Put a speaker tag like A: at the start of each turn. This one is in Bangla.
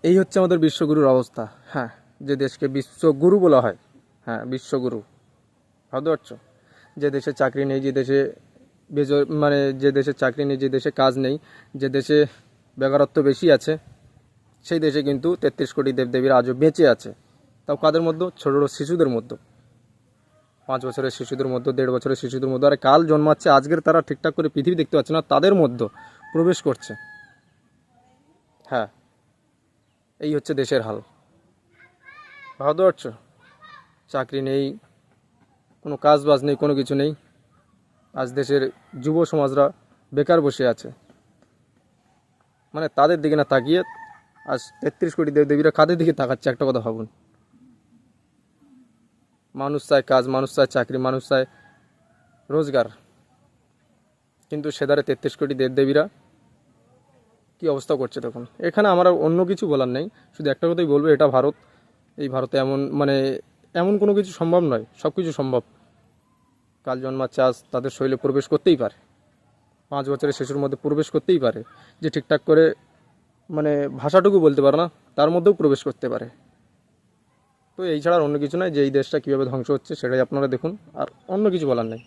A: এই হচ্ছে আমাদের বিশ্বগুরুর অবস্থা। হ্যাঁ, যে দেশকে বিশ্বগুরু বলা হয়, হ্যাঁ বিশ্বগুরু, ভাবতে পারছো? যে দেশে চাকরি নেই, যে দেশে মানে যে দেশে চাকরি নেই, যে দেশে কাজ নেই, যে দেশে বেকারত্ব বেশি আছে, সেই দেশে কিন্তু 33 কোটি দেবদেবীরা আজও বেঁচে আছে। তাও কাদের মধ্যে? ছোটো ছোটো শিশুদের মধ্যে, 5 বছরের শিশুদের মধ্যে, 1.5 বছরের শিশুদের মধ্যে। আর কাল জন্মাচ্ছে, আজকের তারা ঠিকঠাক করে পৃথিবী দেখতে পাচ্ছে না, তাদের মধ্যে প্রবেশ করছে। হ্যাঁ, এই হচ্ছে দেশের হাল, ভাবতে পারছো? চাকরি নেই, কোনো কাজ বাজ নেই, কোনো কিছু নেই। আজ দেশের যুব সমাজরা বেকার বসে আছে। মানে তাদের দিকে না তাকিয়ে আজ 33 কোটি দেবদেবীরা কাদের দিকে তাকাচ্ছে, একটা কথা ভাবুন। মানুষ চায় কাজ, মানুষ চায় চাকরি, মানুষ চায় রোজগার, কিন্তু সেধারে 33 কোটি দেবদেবীরা কী অবস্থা করছে তখন। এখানে আমার আর অন্য কিছু বলার নেই, শুধু একটা কথাই বলবো, এটা ভারত। এই ভারতে এমন মানে এমন কোনো কিছু সম্ভব নয়, সব কিছু সম্ভব। কাল জন্মাচ্ছে, আজ তাদের শরীরে প্রবেশ করতেই পারে, 5 বছরের শিশুর মধ্যে প্রবেশ করতেই পারে, যে ঠিকঠাক করে মানে ভাষাটুকু বলতে পারে না, তার মধ্যেও প্রবেশ করতে পারে। তো এই ছাড়া আর অন্য কিছু নয়, যে এই দেশটা কীভাবে ধ্বংস হচ্ছে সেটাই আপনারা দেখুন, আর অন্য কিছু বলার নেই।